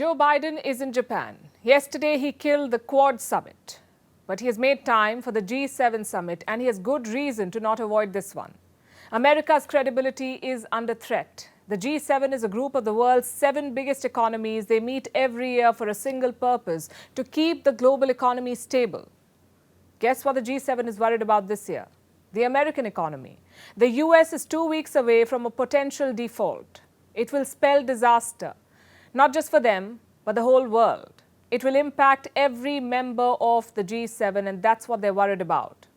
Joe Biden is in Japan. Yesterday, he killed the Quad summit. But he has made time for the G7 summit, and he has good reason to not avoid this one. America's credibility is under threat. The G7 is a group of the world's 7 biggest economies. They meet every year for a single purpose: to keep the global economy stable. Guess what the G7 is worried about this year? The American economy. The US is 2 weeks away from a potential default. It will spell disaster, not just for them, but the whole world. It will impact every member of the G7, and that's what they're worried about.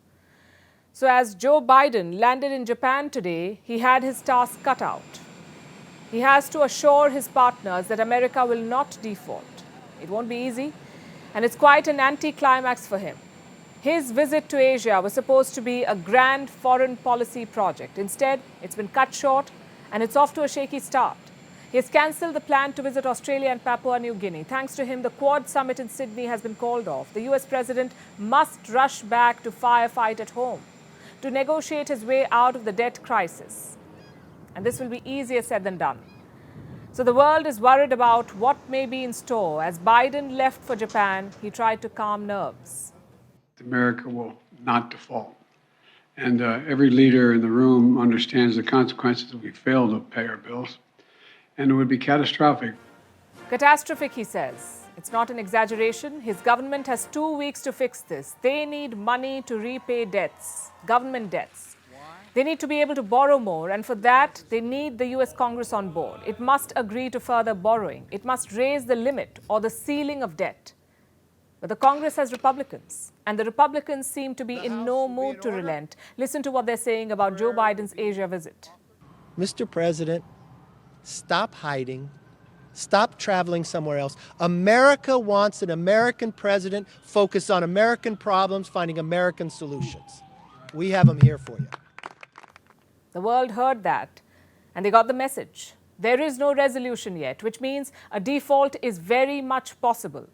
So as Joe Biden landed in Japan today, he had his task cut out. He has to assure his partners that America will not default. It won't be easy, and it's quite an anticlimax for him. His visit to Asia was supposed to be a grand foreign policy project. Instead, it's been cut short, and it's off to a shaky start. He has cancelled the plan to visit Australia and Papua New Guinea. Thanks to him, the Quad summit in Sydney has been called off. The US president must rush back to firefight at home to negotiate his way out of the debt crisis. And this will be easier said than done. So the world is worried about what may be in store. As Biden left for Japan, he tried to calm nerves. America will not default. And every leader in the room understands the consequences if we fail to pay our bills. And it would be catastrophic. Catastrophic, he says. It's not an exaggeration. His government has 2 weeks to fix this. They need money to repay debts, government debts. They need to be able to borrow more, and for that, they need the US Congress on board. It must agree to further borrowing. It must raise the limit or the ceiling of debt. But the Congress has Republicans, and the Republicans seem to be in no mood to relent. Listen to what they're saying about Joe Biden's Asia visit. Mr. President, stop hiding. Stop traveling somewhere else. America wants an American president focused on American problems, finding American solutions. We have them here for you. The world heard that, and they got the message. There is no resolution yet, which means a default is very much possible.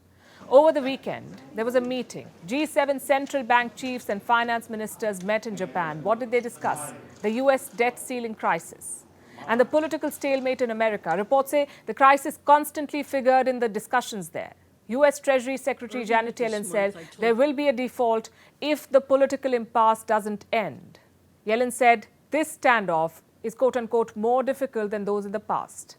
Over the weekend, there was a meeting. G7 central bank chiefs and finance ministers met in Japan. What did they discuss? The US debt ceiling crisis and the political stalemate in America. Reports say the crisis constantly figured in the discussions there. US Treasury Secretary Janet Yellen said there will be a default if the political impasse doesn't end. Yellen said this standoff is quote-unquote more difficult than those in the past.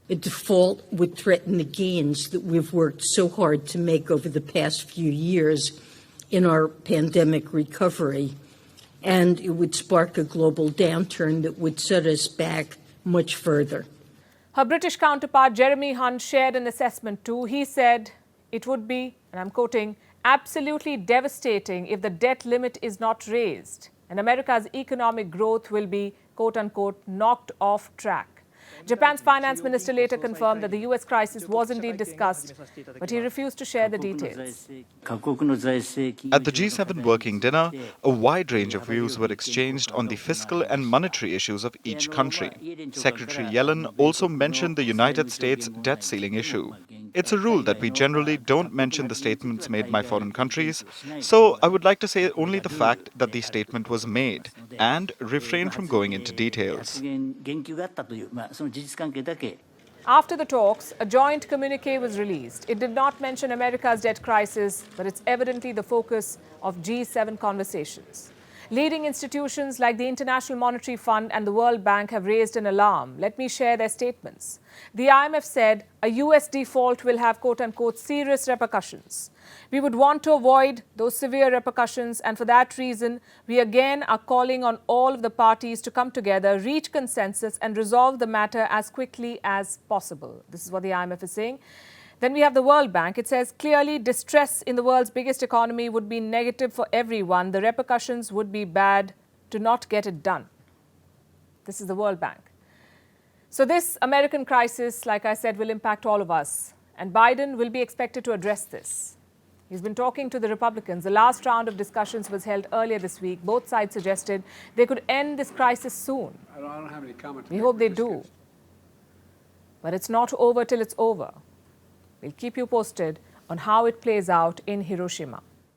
A default would threaten the gains that we've worked so hard to make over the past few years in our pandemic recovery, and it would spark a global downturn that would set us back much further. Her British counterpart, Jeremy Hunt, shared an assessment too. He said it would be, and I'm quoting, absolutely devastating if the debt limit is not raised, and America's economic growth will be, quote-unquote, knocked off track. Japan's finance minister later confirmed that the US crisis was indeed discussed, but he refused to share the details. At the G7 working dinner, a wide range of views were exchanged on the fiscal and monetary issues of each country. Secretary Yellen also mentioned the United States debt ceiling issue. It's a rule that we generally don't mention the statements made by foreign countries, so I would like to say only the fact that the statement was made and refrain from going into details. After the talks, a joint communique was released. It did not mention America's debt crisis, but it's evidently the focus of G7 conversations. Leading institutions like the International Monetary Fund and the World Bank have raised an alarm. Let me share their statements. The IMF said a US default will have quote-unquote serious repercussions. We would want to avoid those severe repercussions, and for that reason, we again are calling on all of the parties to come together, reach consensus, and resolve the matter as quickly as possible. This is what the IMF is saying. Then we have the World Bank. It says clearly distress in the world's biggest economy would be negative for everyone. The repercussions would be bad to not get it done. This is the World Bank. So this American crisis, like I said, will impact all of us. And Biden will be expected to address this. He's been talking to the Republicans. The last round of discussions was held earlier this week. Both sides suggested they could end this crisis soon. I don't have any comment. We hope they do. But it's not over till it's over. We'll keep you posted on how it plays out in Hiroshima.